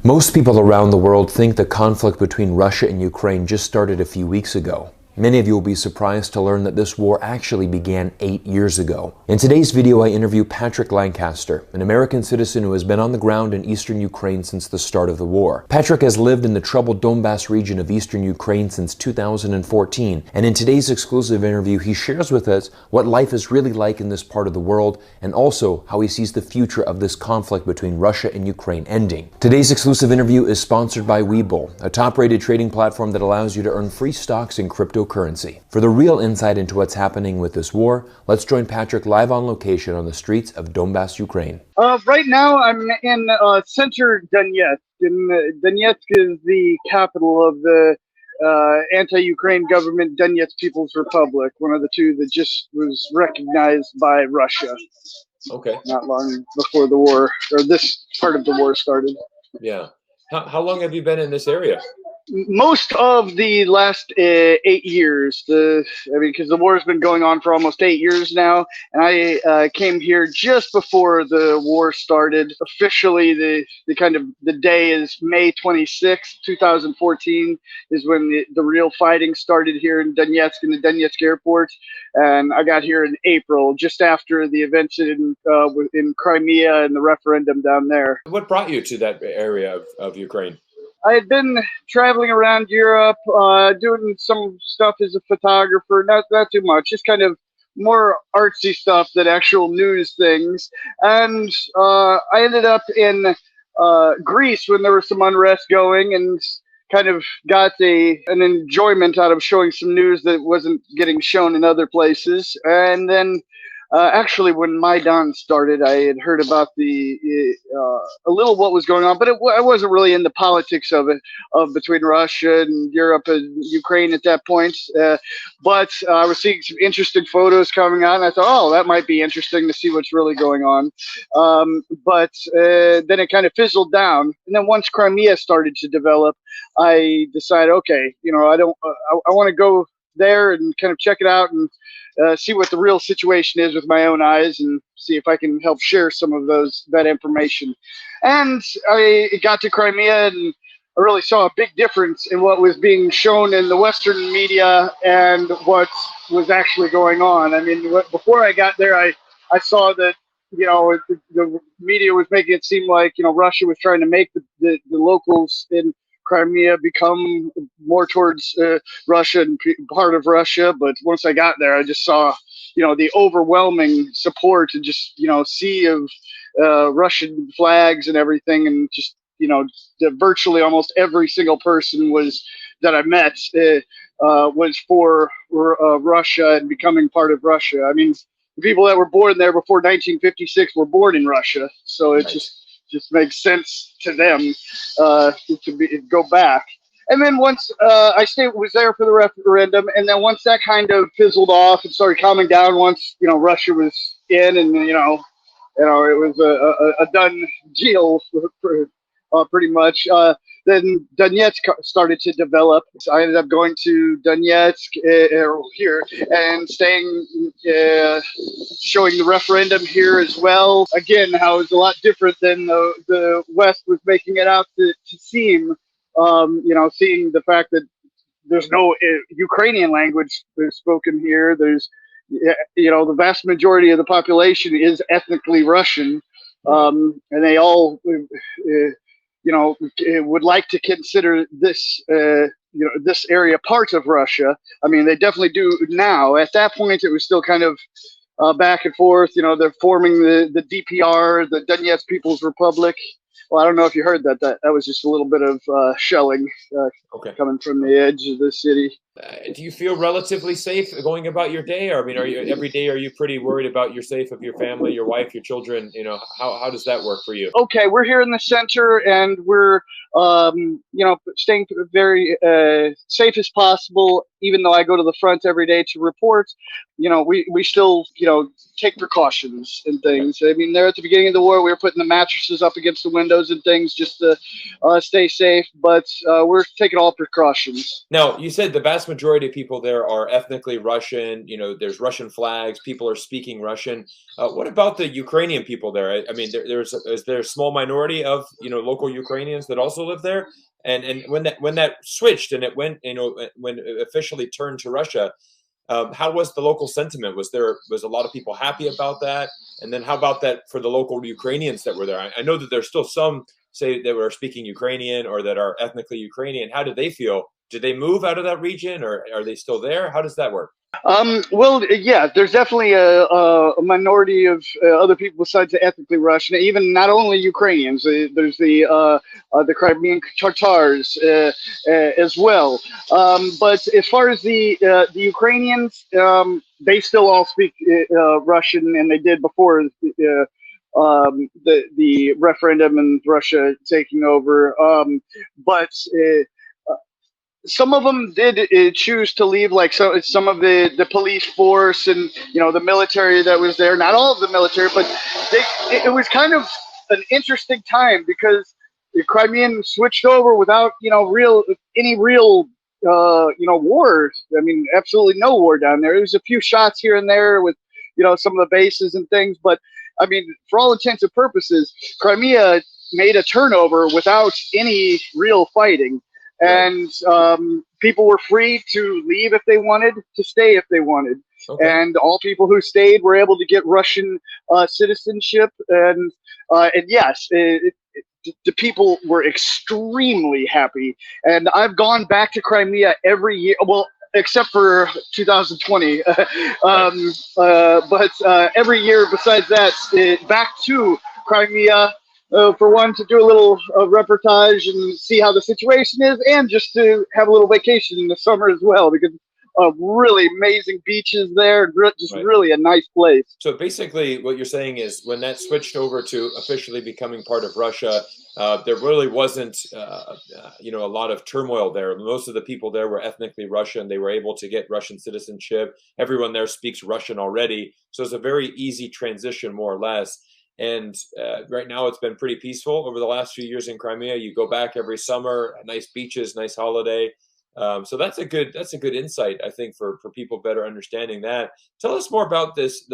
Most people around the world think the conflict between Russia and Ukraine just started a few weeks ago. Many of you will be surprised to learn that this war actually began 8 years ago. In today's video, I interview Patrick Lancaster, an American citizen who has been on the ground in eastern Ukraine since the start of the war. Patrick has lived in the troubled Donbas region of eastern Ukraine since 2014, and in today's exclusive interview, he shares with us what life is really like in this part of the world, and also how he sees the future of this conflict between Russia and Ukraine ending. Today's exclusive interview is sponsored by Webull, a top-rated trading platform that allows you to earn free stocks in cryptocurrency. For the real insight into what's happening with this war, let's join Patrick live on location on the streets of Donbas, Ukraine. Right now, I'm in center Donetsk. Donetsk is the capital of the anti-Ukraine government, Donetsk People's Republic, one of the two that just was recognized by Russia. Okay. Not long before the war, or this part of the war started. Yeah. How long have you been in this area? Most of the last 8 years. Because the war has been going on for almost 8 years now, and I came here just before the war started. Officially, the day is May 26th, 2014, is when the real fighting started here in Donetsk, in the Donetsk airport, and I got here in April, just after the events in Crimea and the referendum down there. What brought you to that area of Ukraine? I had been traveling around Europe, doing some stuff as a photographer, not too much, just kind of more artsy stuff than actual news things. And I ended up in Greece when there was some unrest going, and kind of got an enjoyment out of showing some news that wasn't getting shown in other places. And then actually, when Maidan started, I had heard about a little what was going on, but I wasn't really in the politics of it, between Russia and Europe and Ukraine at that point. But I was seeing some interesting photos coming out, and I thought, oh, that might be interesting to see what's really going on. But then it kind of fizzled down, and then once Crimea started to develop, I decided, okay, I want to go there and kind of check it out and see what the real situation is with my own eyes, and see if I can help share some of that information. And I got to Crimea, and I really saw a big difference in what was being shown in the Western media and what was actually going on. I mean, before I got there, I saw that the media was making it seem like Russia was trying to make the locals in Crimea become more towards Russia and part of Russia. But once I got there, I just saw, the overwhelming support and just, sea of Russian flags and everything. And just, virtually almost every single person that I met was for Russia and becoming part of Russia. I mean, the people that were born there before 1956 were born in Russia. So it just makes sense to them to go back. And then once I was there for the referendum, and then once that kind of fizzled off and started calming down, once Russia was in, and it was a done deal pretty much. Then Donetsk started to develop. So I ended up going to Donetsk here and staying, showing the referendum here as well. Again, how it's a lot different than the West was making it out to seem. Seeing the fact that there's no Ukrainian language spoken here. There's, the vast majority of the population is ethnically Russian, and they all would like to consider this, this area part of Russia. I mean, they definitely do now. At that point, it was still kind of back and forth. They're forming the DPR, the Donetsk People's Republic. Well, I don't know if you heard that. That was just a little bit of shelling coming from the edge of the city. Do you feel relatively safe going about your day? Or, I mean, every day are you pretty worried about your safe of your family, your wife, your children? How does that work for you? Okay, we're here in the center, and we're staying very safe as possible. Even though I go to the front every day to report, we still take precautions and things. I mean, there at the beginning of the war, we were putting the mattresses up against the windows and things just to stay safe, but we're taking all precautions. Now, you said the vast majority of people there are ethnically Russian. You know, there's Russian flags. People are speaking Russian. What about the Ukrainian people there? I mean, is there a small minority of local Ukrainians that also live there? And when that switched and it went, when it officially turned to Russia, how was the local sentiment? Was a lot of people happy about that? And then how about that for the local Ukrainians that were there? I know that there's still some say that were speaking Ukrainian or that are ethnically Ukrainian. How did they feel? Did they move out of that region, or are they still there? How does that work? Well, yeah, there's definitely a minority of other people besides the ethnically Russian, even not only Ukrainians. There's the Crimean Tatars as well. But as far as the Ukrainians, they still all speak Russian, and they did before the referendum and Russia taking over. But some of them did choose to leave, like some of the police force and the military that was there. Not all of the military, but it was kind of an interesting time because the Crimean switched over without any real war. I mean, absolutely no war down there. There was a few shots here and there with some of the bases and things, but I mean, for all intents and purposes, Crimea made a turnover without any real fighting. And people were free to leave if they wanted, to stay if they wanted. Okay. And all people who stayed were able to get Russian citizenship. And yes, the people were extremely happy. And I've gone back to Crimea every year. Well, except for 2020. But every year besides that, back to Crimea. For one, to do a little reportage and see how the situation is, and just to have a little vacation in the summer as well, because really amazing beaches there, just really a nice place. So basically what you're saying is when that switched over to officially becoming part of Russia, there really wasn't a lot of turmoil there. Most of the people there were ethnically Russian. They were able to get Russian citizenship. Everyone there speaks Russian already. So it's a very easy transition, more or less. And right now it's been pretty peaceful over the last few years in Crimea. You go back every summer, nice beaches, nice holiday. So that's a good insight, I think, for people better understanding that. Tell us more about this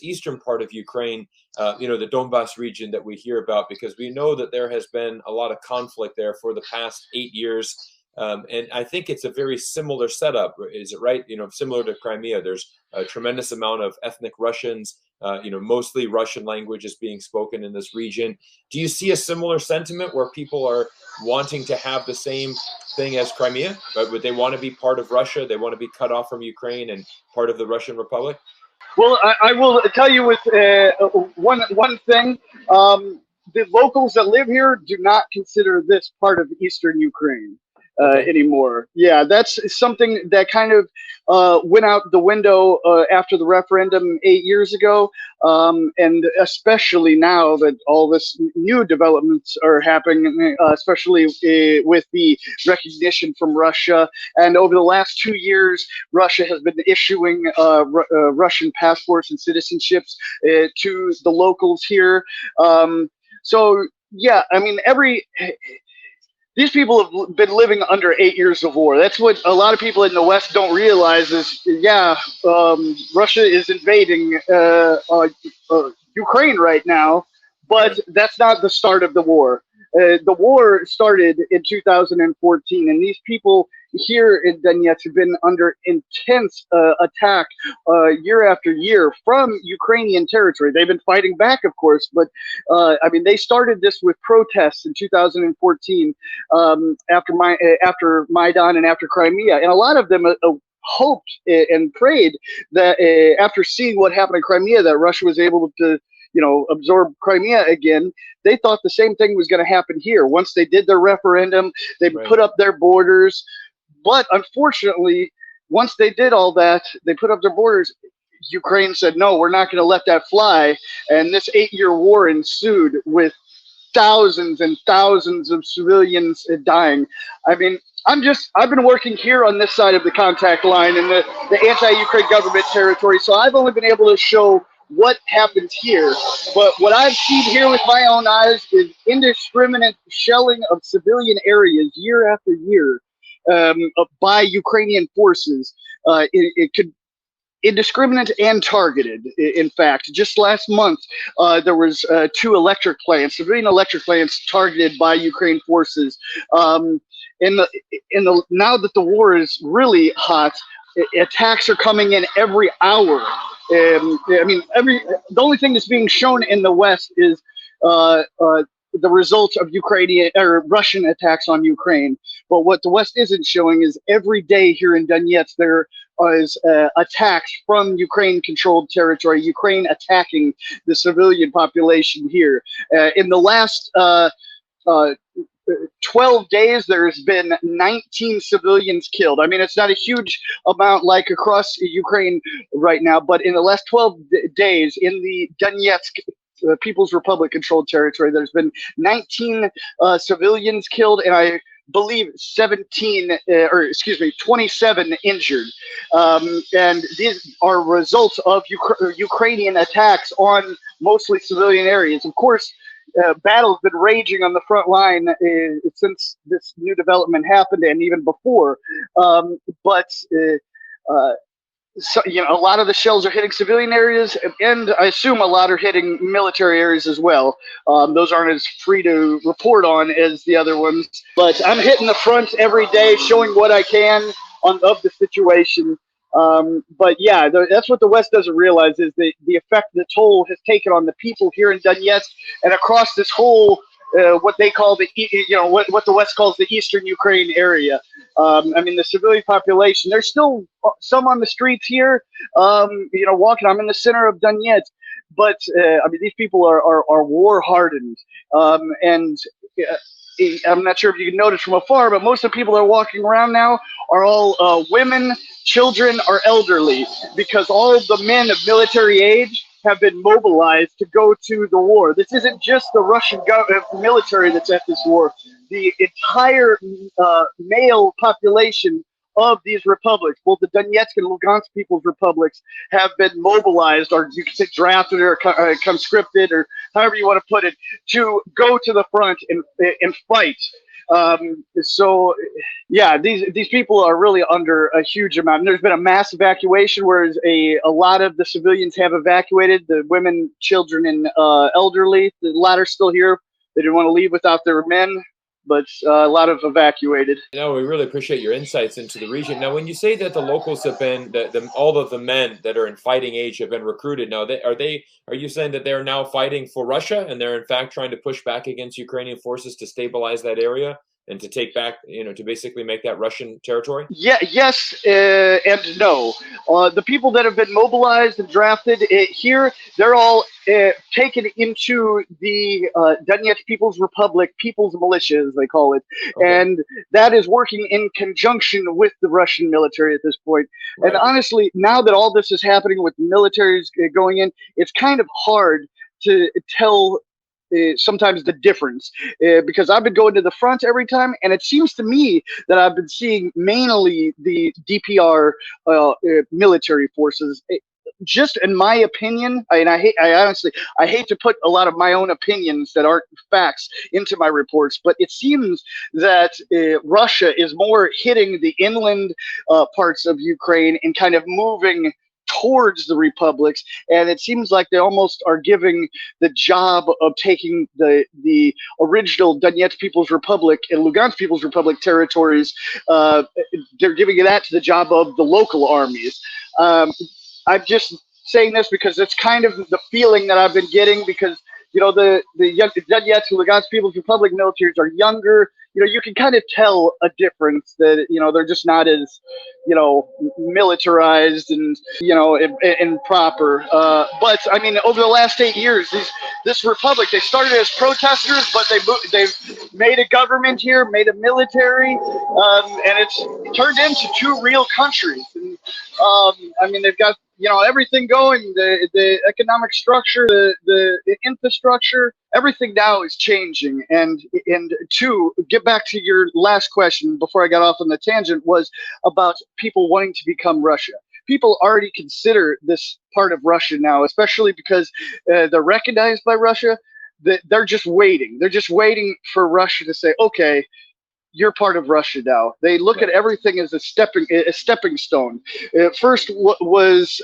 eastern part of Ukraine, the Donbas region that we hear about, because we know that there has been a lot of conflict there for the past 8 years. And I think it's a very similar setup. Is it right? Similar to Crimea, there's a tremendous amount of ethnic Russians. Mostly Russian language is being spoken in this region. Do you see a similar sentiment where people are wanting to have the same thing as Crimea? Would they want to be part of Russia? They want to be cut off from Ukraine and part of the Russian Republic? Well, I will tell you with one thing. The locals that live here do not consider this part of eastern Ukraine. Anymore. Yeah, that's something that kind of went out the window after the referendum 8 years ago, and especially now that all this new developments are happening, especially with the recognition from Russia. And over the last 2 years, Russia has been issuing Russian passports and citizenships to the locals here. So yeah, I mean, these people have been living under 8 years of war. That's what a lot of people in the West don't realize is, Russia is invading Ukraine right now, but that's not the start of the war. The war started in 2014, and these people here in Donetsk have been under intense attack year after year from Ukrainian territory. They've been fighting back, of course, but I mean, they started this with protests in 2014 after Maidan and after Crimea, and a lot of them hoped and prayed that after seeing what happened in Crimea, that Russia was able to absorb Crimea again. They thought the same thing was going to happen here. Once they did their referendum, they put up their borders. But unfortunately, once they did all that, they put up their borders, Ukraine said, no, we're not going to let that fly. And this 8-year war ensued with thousands and thousands of civilians dying. I mean, I've been working here on this side of the contact line in the anti-Ukraine government territory, so I've only been able to show what happens here. But what I've seen here with my own eyes is indiscriminate shelling of civilian areas year after year by Ukrainian forces. It could indiscriminate and targeted. In fact, just last month, there was two electric plants, civilian electric plants, targeted by Ukraine forces. In the now that the war is really hot, attacks are coming in every hour. I mean, the only thing that's being shown in the West is the result of Ukrainian or Russian attacks on Ukraine. But what the West isn't showing is every day here in Donetsk there is attacks from Ukraine-controlled territory, Ukraine attacking the civilian population here. In the last 12 days, there's been 19 civilians killed. I mean, it's not a huge amount like across Ukraine right now, but in the last 12 days in the Donetsk People's Republic controlled territory, there's been 19 civilians killed, and I believe 27 injured. And these are results of Ukrainian attacks on mostly civilian areas. Of course, battle's been raging on the front line since this new development happened, and even before. So, you know, a lot of the shells are hitting civilian areas, and I assume a lot are hitting military areas as well. Those aren't as free to report on as the other ones. But I'm hitting the front every day, showing what I can of the situation. But yeah, that's what the West doesn't realize is the effect the toll has taken on the people here in Donetsk and across this whole what they call what the West calls the Eastern Ukraine area. I mean, the civilian population, there's still some on the streets here, walking. I'm in the center of Donetsk, but I mean, these people are war hardened, and I'm not sure if you can notice from afar, but most of the people that are walking around now are all women, children, or elderly, because all of the men of military age have been mobilized to go to the war. This isn't just the Russian military that's at this war. The entire male population of these republics, both the Donetsk and Lugansk People's Republics, have been mobilized, or you can say drafted or conscripted, or however you want to put it, to go to the front and fight. So yeah, these people are really under a huge amount. And there's been a mass evacuation, whereas a lot of the civilians have evacuated. The women, children, and elderly, the latter still here. They didn't want to leave without their men, but a lot of evacuated. No, we really appreciate your insights into the region. Now, when you say that the locals have been, all of the men that are in fighting age have been recruited, now are you saying that they're now fighting for Russia and they're in fact trying to push back against Ukrainian forces to stabilize that area and to take back, to basically make that Russian territory? Yeah, yes, and no. The people that have been mobilized and drafted here, they're all taken into the Donetsk People's Republic, People's Militia, as they call it. Okay. And that is working in conjunction with the Russian military at this point. Right. And honestly, now that all this is happening with militaries going in, it's kind of hard to tell sometimes the difference, because I've been going to the front every time, and it seems to me that I've been seeing mainly the DPR military forces. Just in my opinion, and I honestly hate to put a lot of my own opinions that aren't facts into my reports, but it seems that Russia is more hitting the inland parts of Ukraine and kind of moving towards the republics, and it seems like they almost are giving the job of taking the original Donetsk People's Republic and Lugansk People's Republic territories. They're giving that to the job of the local armies. I'm just saying this because it's kind of the feeling that I've been getting, because the Donetsk and Lugansk People's Republic militaries are younger. You can kind of tell a difference that, they're just not as, militarized and, and proper. But I mean, over the last 8 years, this republic, they started as protesters, but they've made a government here, made a military, and it's turned into two real countries. And I mean, they've got everything going, the economic structure, the infrastructure, everything now is changing. And to get back to your last question before I got off on the tangent, was about people wanting to become Russia. people already consider this part of Russia now, especially because they're recognized by Russia. That they're just waiting. They're just waiting for Russia to say, okay, you're part of Russia now. They look at everything as a stepping stone. First was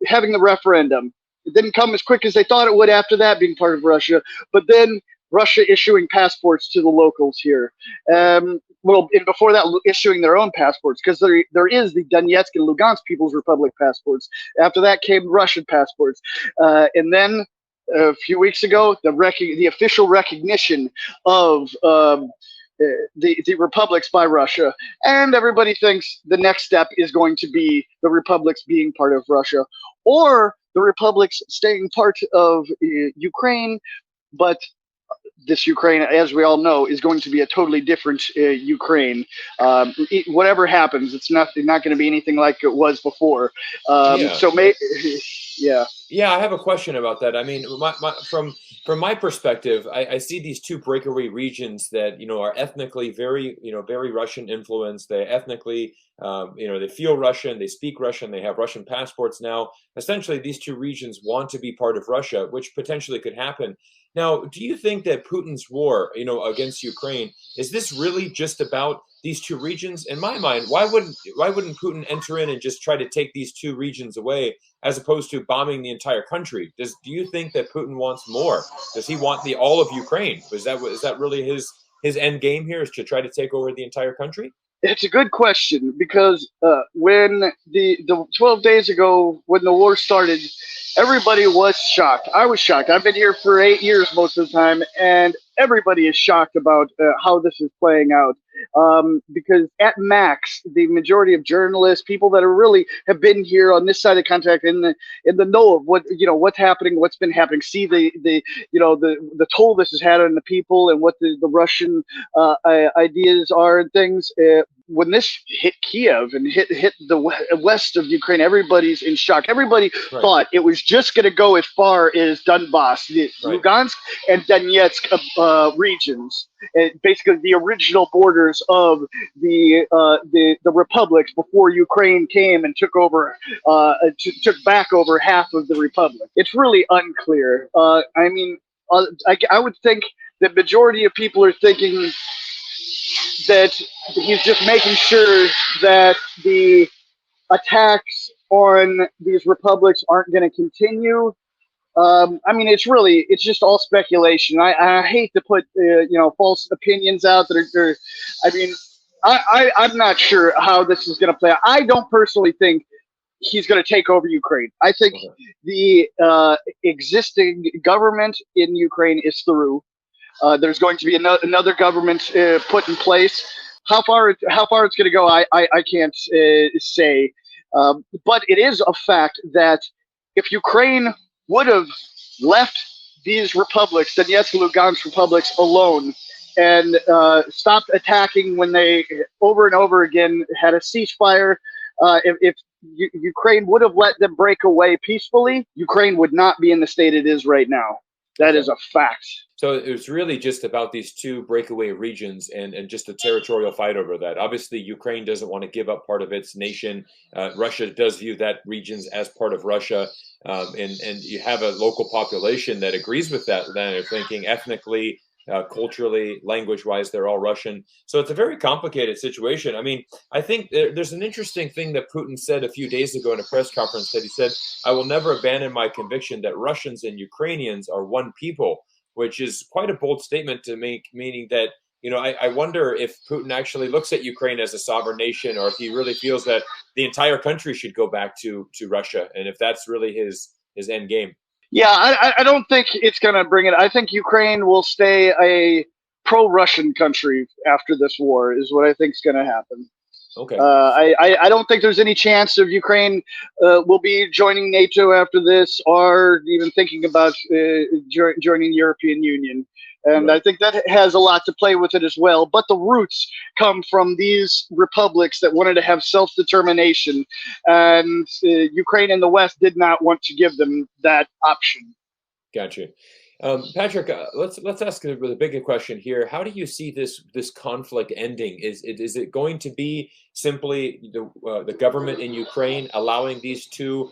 having the referendum. It didn't come as quick as they thought it would after that, being part of Russia. But then Russia issuing passports to the locals here. Well, and before that, issuing their own passports, because there is the Donetsk and Lugansk People's Republic passports. After that came Russian passports. And then a few weeks ago, the official recognition of the republics by Russia, and everybody thinks the next step is going to be the republics being part of Russia, or the republics staying part of Ukraine, but this Ukraine, as we all know, is going to be a totally different Ukraine. Whatever happens, it's not going to be anything like it was before. So, yeah. Yeah, I have a question about that. I mean, from my perspective, I see these two breakaway regions that are ethnically very very Russian influenced. They ethnically they feel Russian, they speak Russian, they have Russian passports now. Essentially, these two regions want to be part of Russia, which potentially could happen. Now, do you think that Putin's war, against Ukraine, is this really just about these two regions? In my mind, why wouldn't Putin enter in and just try to take these two regions away, as opposed to bombing the entire country? Do you think that Putin wants more? Does he want all of Ukraine? Is that really his end game here, is to try to take over the entire country? It's a good question, because when the 12 days ago, when the war started, everybody was shocked. I was shocked. I've been here for 8 years most of the time, and everybody is shocked about how this is playing out. Because at max, the majority of journalists, people that have been here on this side of the contract, in the know of what's happening, what's been happening, see the toll this has had on the people, and what the Russian ideas are and things. When this hit Kiev and hit the west of Ukraine, everybody's in shock. Everybody thought it was just going to go as far as Donbass, the Lugansk and Donetsk regions, basically the original borders of the republics before Ukraine came and took back over half of the republic. It's really unclear. I mean, I would think the majority of people are thinking that he's just making sure that the attacks on these republics aren't going to continue. I mean, it's just all speculation. I hate to put false opinions out that are I mean, I'm not sure how this is going to play out. I don't personally think he's going to take over Ukraine. I think the existing government in Ukraine is through. There's going to be another government put in place. How far it's going to go, I can't say. But it is a fact that if Ukraine would have left these republics, Donetsk and Lugansk republics, alone, and stopped attacking when they over and over again had a ceasefire, if Ukraine would have let them break away peacefully, Ukraine would not be in the state it is right now. That is a fact. So it's really just about these two breakaway regions and just a territorial fight over that. Obviously, Ukraine doesn't want to give up part of its nation. Russia does view that regions as part of Russia. And you have a local population that agrees with that. Then they're thinking ethnically, culturally, language-wise, they're all Russian. So it's a very complicated situation. I mean, I think there's an interesting thing that Putin said a few days ago in a press conference, that he said, "I will never abandon my conviction that Russians and Ukrainians are one people," which is quite a bold statement to make, meaning that, I wonder if Putin actually looks at Ukraine as a sovereign nation, or if he really feels that the entire country should go back to Russia, and if that's really his end game. Yeah, I don't think it's going to bring it. I think Ukraine will stay a pro-Russian country after this war, is what I think is going to happen. Okay. I don't think there's any chance of Ukraine will be joining NATO after this, or even thinking about joining the European Union. And I think that has a lot to play with it as well. But the roots come from these republics that wanted to have self-determination. And Ukraine and the West did not want to give them that option. Gotcha. Patrick, let's ask the bigger question here. How do you see this conflict ending? Is it going to be simply the government in Ukraine allowing these two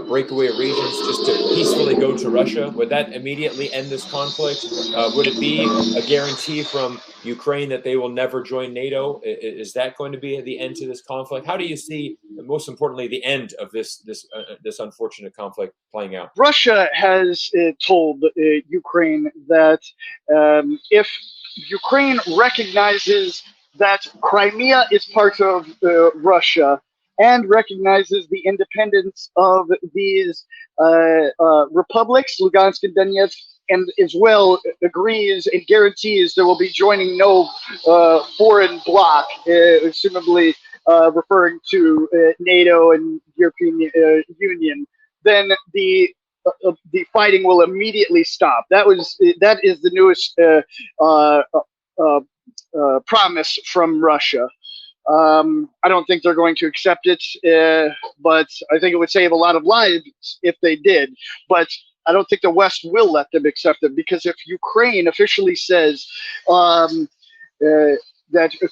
breakaway regions just to peacefully go to Russia? Would that immediately end this conflict? Would it be a guarantee from Ukraine that they will never join NATO? Is that going to be the end to this conflict? How do you see, most importantly, the end of this unfortunate conflict playing out? Russia has told Ukraine that if Ukraine recognizes that Crimea is part of Russia and recognizes the independence of these republics, Lugansk and Donetsk, and as well agrees and guarantees there will be joining no foreign bloc, assumably referring to NATO and European Union, then the fighting will immediately stop. That is the newest promise from Russia. I don't think they're going to accept it, but I think it would save a lot of lives if they did. But I don't think the West will let them accept it, because if Ukraine officially says that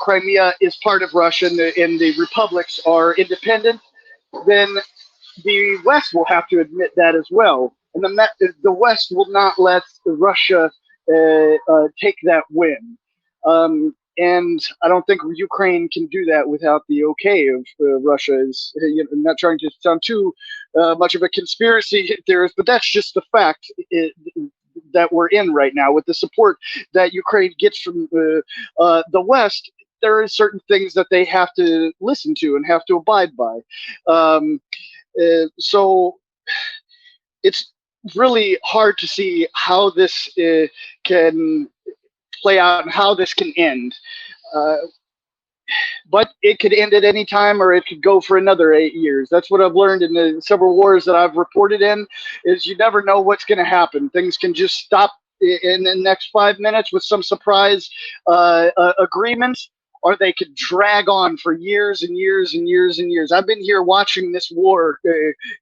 Crimea is part of Russia and the republics are independent, then the West will have to admit that as well. And then the West will not let Russia take that win. And I don't think Ukraine can do that without the okay of Russia. I'm not trying to sound too much of a conspiracy theorist, but that's just the fact that we're in right now. With the support that Ukraine gets from the West, there are certain things that they have to listen to and have to abide by. So it's really hard to see how this can play out and how this can end. But it could end at any time, or it could go for another 8 years. That's what I've learned in the several wars that I've reported in, is you never know what's going to happen. Things can just stop in the next 5 minutes with some surprise agreement, or they could drag on for years and years and years and years. I've been here watching this war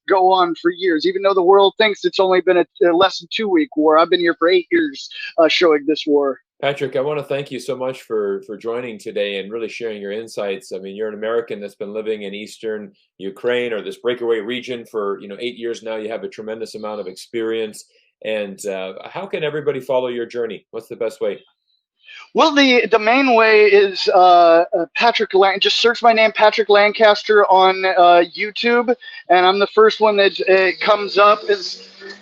go on for years, even though the world thinks it's only been a less than 2-week war. I've been here for 8 years showing this war. Patrick, I want to thank you so much for joining today and really sharing your insights. I mean, you're an American that's been living in Eastern Ukraine, or this breakaway region, for 8 years now. You have a tremendous amount of experience. And how can everybody follow your journey? What's the best way? Well, the main way is Patrick. Just search my name, Patrick Lancaster, on YouTube, and I'm the first one that comes up.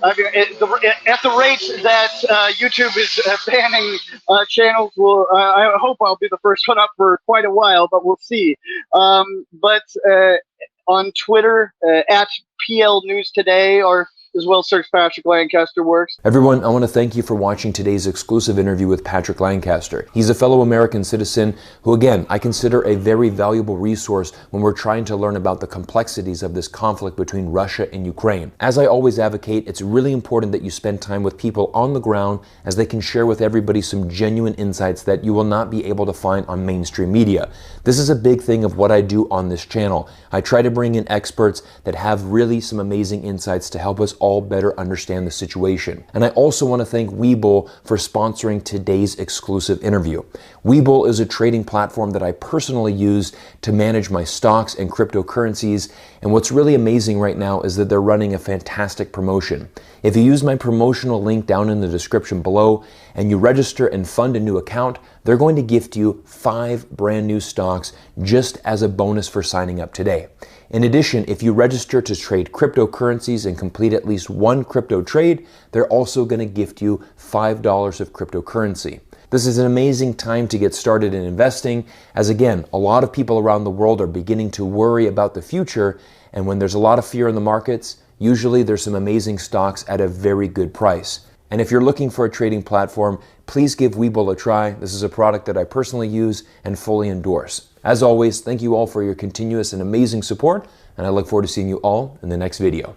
At the rate that YouTube is banning channels, I hope I'll be the first one up for quite a while, but we'll see. But on Twitter, at PL News Today, or as well search Patrick Lancaster Works. Everyone, I want to thank you for watching today's exclusive interview with Patrick Lancaster. He's a fellow American citizen who, again, I consider a very valuable resource when we're trying to learn about the complexities of this conflict between Russia and Ukraine. As I always advocate, it's really important that you spend time with people on the ground, as they can share with everybody some genuine insights that you will not be able to find on mainstream media. This is a big thing of what I do on this channel. I try to bring in experts that have really some amazing insights to help us all better understand the situation. And I also want to thank Webull for sponsoring today's exclusive interview. Webull is a trading platform that I personally use to manage my stocks and cryptocurrencies. And what's really amazing right now is that they're running a fantastic promotion. If you use my promotional link down in the description below and you register and fund a new account, they're going to gift you 5 brand new stocks just as a bonus for signing up today. In addition, if you register to trade cryptocurrencies and complete at least one crypto trade, they're also going to gift you $5 of cryptocurrency. This is an amazing time to get started in investing, as again, a lot of people around the world are beginning to worry about the future, and when there's a lot of fear in the markets, usually there's some amazing stocks at a very good price. And if you're looking for a trading platform, please give Webull a try. This is a product that I personally use and fully endorse. As always, thank you all for your continuous and amazing support, and I look forward to seeing you all in the next video.